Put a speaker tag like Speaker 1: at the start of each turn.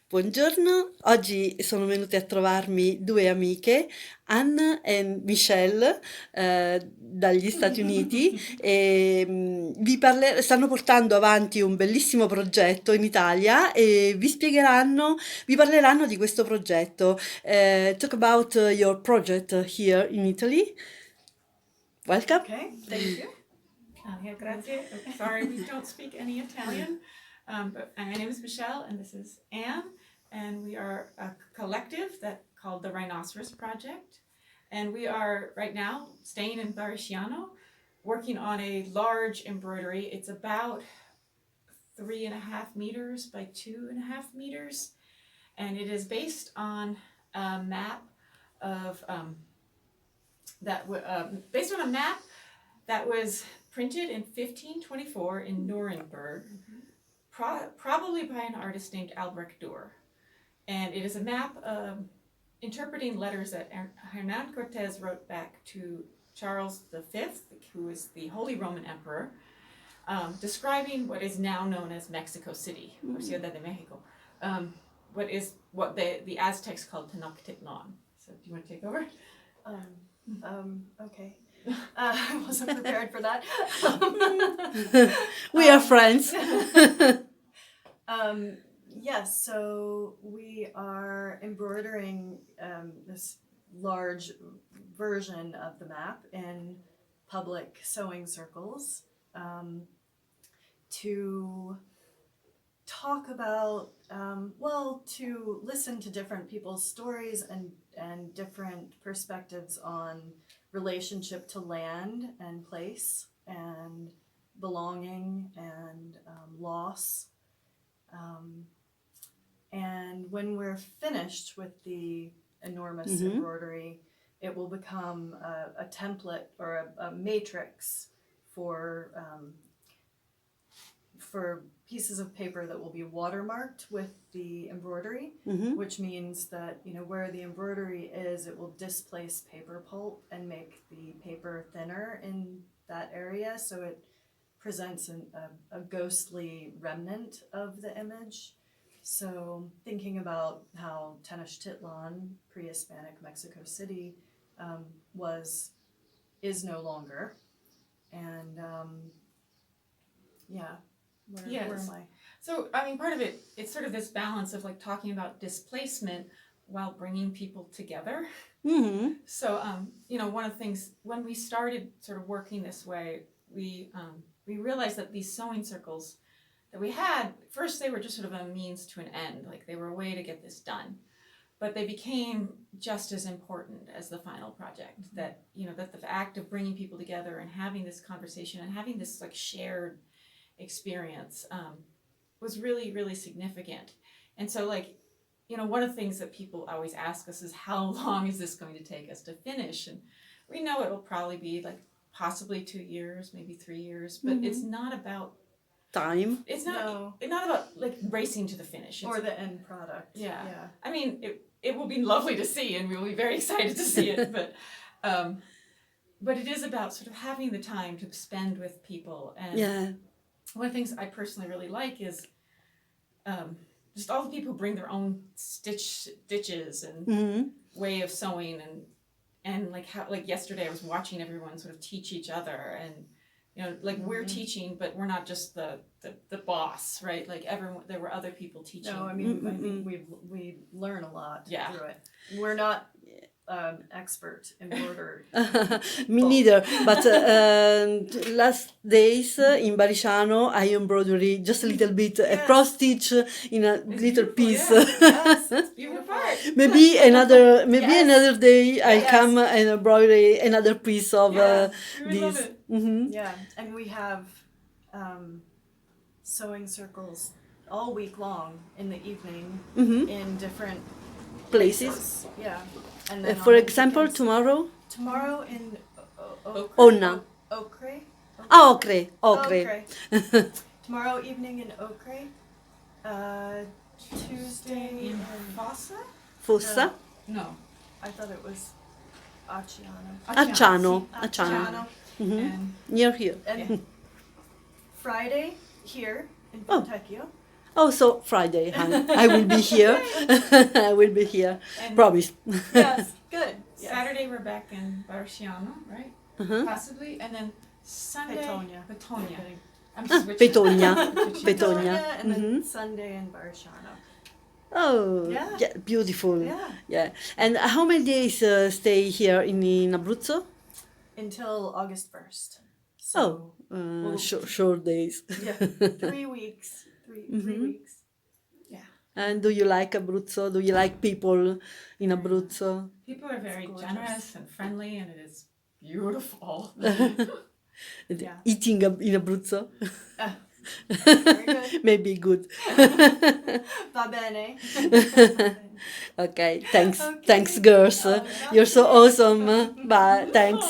Speaker 1: Buongiorno, oggi sono venute a trovarmi due amiche, Anne e Michelle, dagli Stati Uniti e stanno portando avanti un bellissimo progetto in Italia e vi parleranno di questo progetto. Talk about your project here in Italy. Welcome.
Speaker 2: Okay, thank you. Yeah, grazie. Sorry, we don't speak any Italian, but my name is Michelle, and this is Anne, and we are a collective called the Rhinoceros Project, and we are right now staying in Bariciano, working on a large embroidery. It's about 3.5 meters by 2.5 meters, and it is based on a map of based on a map that was printed in 1524 in Nuremberg, probably by an artist named Albrecht Dürer. And it is a map interpreting letters that Hernán Cortés wrote back to Charles V, who is the Holy Roman Emperor, describing what is now known as Mexico City, or Ciudad de Mexico, what the Aztecs called Tenochtitlan. So do you want to take over?
Speaker 3: Okay. I wasn't prepared for that.
Speaker 1: We are friends.
Speaker 3: Yes, so we are embroidering this large version of the map in public sewing circles to talk about, to listen to different people's stories and different perspectives on relationship to land and place and belonging and loss. And when we're finished with the enormous embroidery, it will become a template or a matrix for pieces of paper that will be watermarked with the embroidery, which means that, where the embroidery is, it will displace paper pulp and make the paper thinner in that area, so it presents a ghostly remnant of the image. So thinking about how Tenochtitlan, pre-Hispanic Mexico City, is no longer, and Where am I?
Speaker 2: So, part of it's sort of this balance of like talking about displacement while bringing people together.
Speaker 1: Mm-hmm.
Speaker 2: So, one of the things, when we started sort of working this way, we realized that these sewing circles that we had, first they were just sort of a means to an end, like they were a way to get this done. But they became just as important as the final project, that the act of bringing people together and having this conversation and having this like shared experience was really, really significant. And so one of the things that people always ask us is, how long is this going to take us to finish? And we know it will probably be like possibly 2 years, maybe 3 years, but it's not about
Speaker 1: time.
Speaker 2: It's not about like racing to the finish.
Speaker 3: Or the end product.
Speaker 2: Yeah. It will be lovely to see, and we'll be very excited to see it, but it is about sort of having the time to spend with people. And one of the things I personally really like is just all the people who bring their own stitches and way of sewing, and like how, like yesterday I was watching everyone sort of teach each other, and we're teaching, but we're not just the boss, right? Like there were other people teaching.
Speaker 3: No, I think we learn a lot through it. We're not expert embroiderer.
Speaker 1: Me neither, but last days in Bariciano I embroidery just a little bit, a cross stitch in a little piece.
Speaker 2: Yes, it's beautiful.
Speaker 1: Maybe another day I'll come and embroider another piece of this.
Speaker 3: Yeah, and we have sewing circles all week long in the evening in different
Speaker 1: places.
Speaker 3: Yeah. And then
Speaker 1: for example, tomorrow
Speaker 3: in
Speaker 1: Onna.
Speaker 3: Ocre.
Speaker 1: Ocre.
Speaker 3: Tomorrow evening in Ocre. Tuesday
Speaker 2: in
Speaker 3: Fossa.
Speaker 1: Fossa?
Speaker 2: No,
Speaker 3: I thought it was Acciano.
Speaker 1: Acciano.
Speaker 2: And
Speaker 1: Near here.
Speaker 3: And Friday here in Fontecchio.
Speaker 1: Oh, so Friday, I will be here. I will be here.
Speaker 2: And
Speaker 1: Promise.
Speaker 3: Yes, good. Yes.
Speaker 2: Saturday we're back in Barciano, right?
Speaker 1: Uh-huh.
Speaker 2: Possibly, and then Sunday
Speaker 3: Petonia.
Speaker 2: Petonia.
Speaker 3: Kidding.
Speaker 2: I'm switching.
Speaker 1: Petonia.
Speaker 2: Switching.
Speaker 1: Petonia.
Speaker 3: And then
Speaker 1: Mhm.
Speaker 3: Sunday in Barciano.
Speaker 1: Oh,
Speaker 3: Yeah.
Speaker 1: beautiful.
Speaker 3: Yeah.
Speaker 1: Yeah. And how many days stay here in Abruzzo?
Speaker 3: Until August 1st.
Speaker 1: Oh,
Speaker 3: well,
Speaker 1: short days.
Speaker 3: yeah, 3 weeks. 3
Speaker 1: Mhm.
Speaker 3: weeks.
Speaker 2: Yeah.
Speaker 1: And do you like Abruzzo? Do you like people in Abruzzo?
Speaker 2: People are very
Speaker 3: gorgeous.
Speaker 2: generous and friendly, and it is beautiful.
Speaker 3: Yeah.
Speaker 1: Eating in Abruzzo?
Speaker 3: Very good.
Speaker 1: Maybe good.
Speaker 3: Va bene.
Speaker 1: Okay, thanks.
Speaker 3: Okay.
Speaker 1: Thanks, girls.
Speaker 3: Oh,
Speaker 1: You're so awesome. Bye. Thanks.